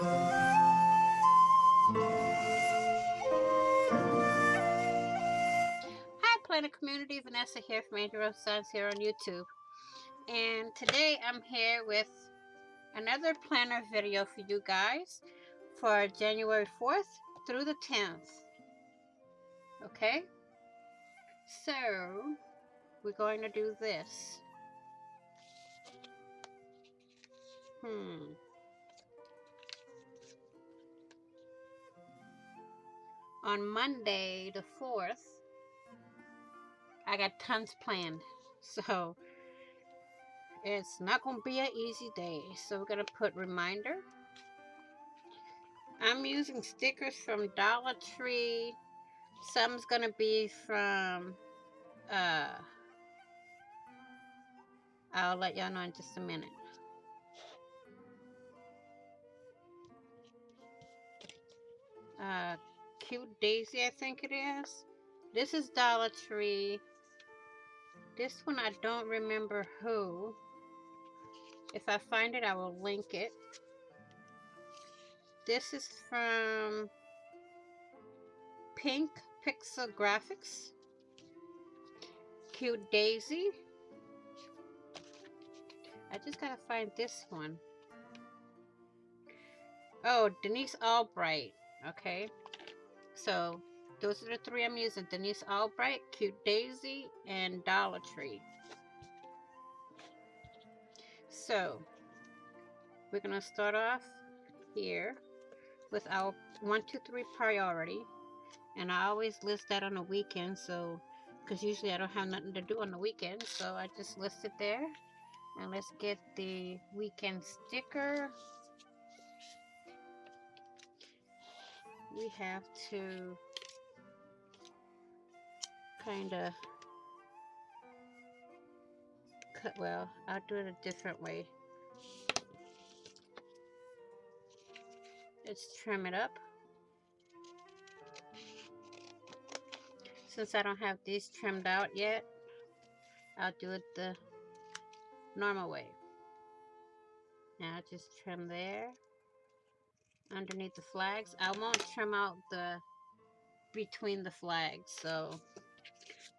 Hi, Planet Community. Vanessa here from Angel Rose Science here on YouTube. And today I'm here with another planner video for you guys for January 4th through the 10th. Okay? So, we're going to do this. On Monday the 4th, I got tons planned. So, it's not going to be an easy day. So, we're going to put reminder. I'm using stickers from Dollar Tree. Some's going to be from, I'll let y'all know in just a minute. Cute Daisy, I think it is. This is Dollar Tree. This one I don't remember who. If I find it, I will link it. This is from Pink Pixel Graphics. Cute Daisy. I just gotta find this one. Oh, Denise Albright. Okay. So, those are the three I'm using. Denise Albright, Cute Daisy, and Dollar Tree. So, we're going to start off here with our 1, 2, 3 priority. And I always list that on the weekend, so, because usually I don't have nothing to do on the weekend, so I just list it there. And let's get the weekend sticker. We have to kind of cut, well, I'll do it a different way. Let's trim it up. Since I don't have these trimmed out yet, I'll do it the normal way. Now just trim there underneath the flags. I won't trim out the between the flags, so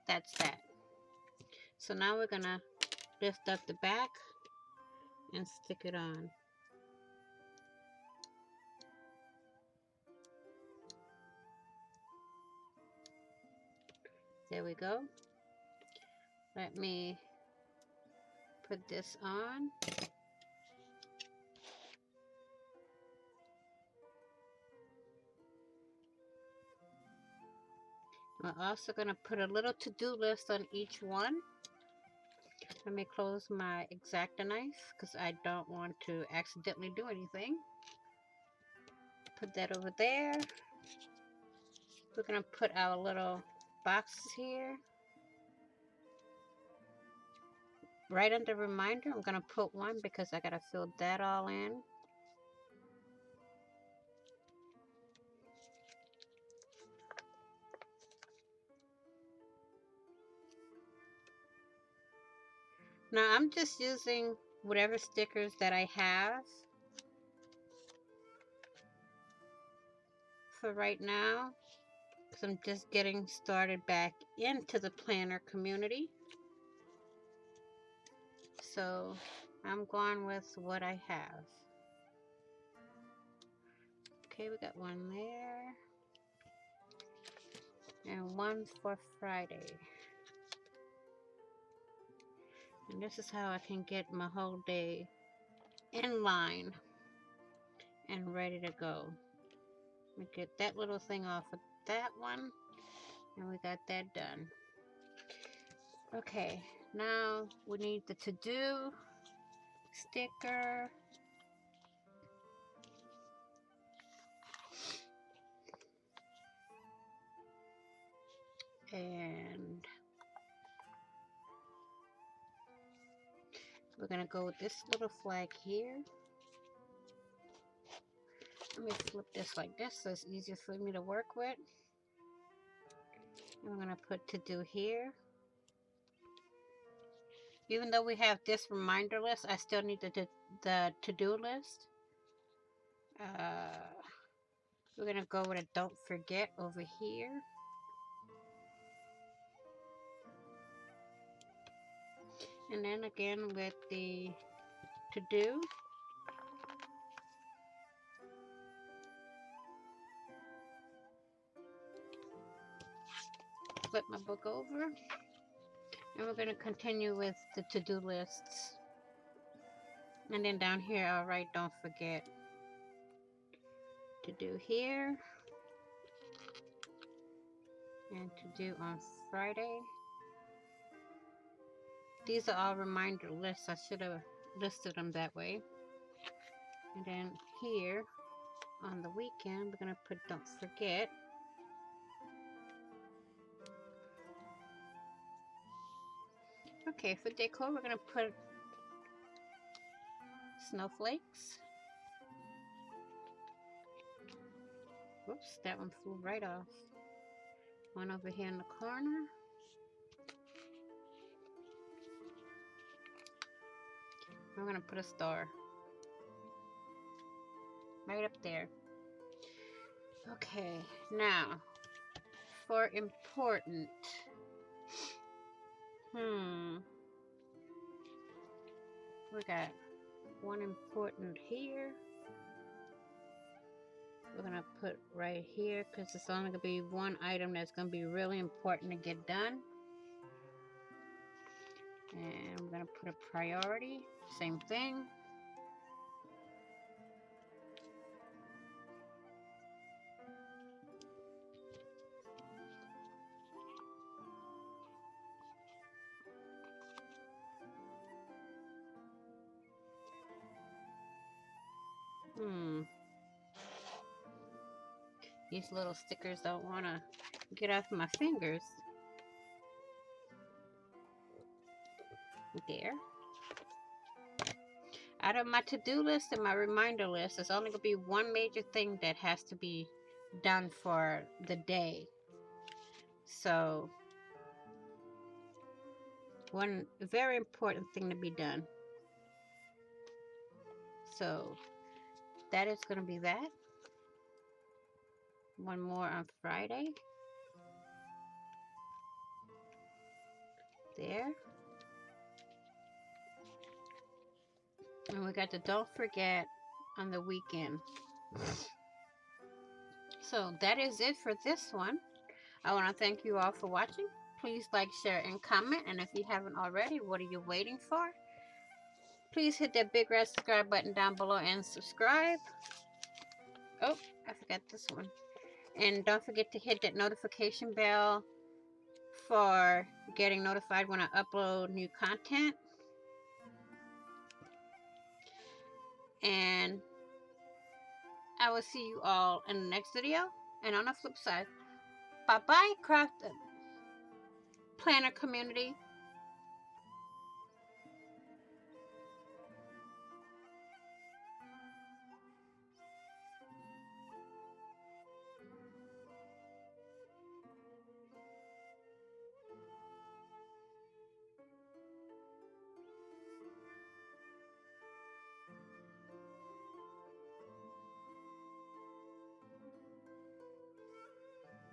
that's that. So now we're gonna lift up the back and stick it on. There we go. Let me put this on. We're also going to put a little to-do list on each one. Let me close my X-Acto knife because I don't want to accidentally do anything. Put that over there. We're going to put our little boxes here. Right under reminder, I'm going to put one because I got to fill that all in. Now I'm just using whatever stickers that I have for right now, because I'm just getting started back into the planner community. So I'm going with what I have. Okay, we got one there and one for Friday. And this is how I can get my whole day in line and ready to go. We get that little thing off of that one, and we got that done. Okay, now we need the to-do sticker. And we're gonna go with this little flag here. Let me flip this like this so it's easier for me to work with. And we're gonna put to do here. Even though we have this reminder list, I still need the to-do list. We're gonna go with a don't forget over here. And then again with the to do. Flip my book over. And we're gonna continue with the to-do lists. And then down here I'll write don't forget to do here. And to do on Friday. These are all reminder lists. I should have listed them that way. And then here on the weekend, we're going to put don't forget. Okay, for decor, we're going to put snowflakes. Whoops, that one flew right off. One over here in the corner. I'm going to put a star right up there. Okay, now for important. We got one important here. We're going to put right here because it's only going to be one item that's going to be really important to get done. And I'm going to put a priority. Same thing. These little stickers don't want to get off my fingers. There. Out of my to-do list and my reminder list, there's only going to be one major thing that has to be done for the day. So, one very important thing to be done. So, that is going to be that. One more on Friday. There. And we got the don't forget on the weekend. So that is it for this one. I want to thank you all for watching. Please like, share, and comment. And if you haven't already, what are you waiting for? Please hit that big red subscribe button down below and subscribe. Oh, I forgot this one. And don't forget to hit that notification bell for getting notified when I upload new content. And I will see you all in the next video. And on the flip side, bye-bye, craft planner community.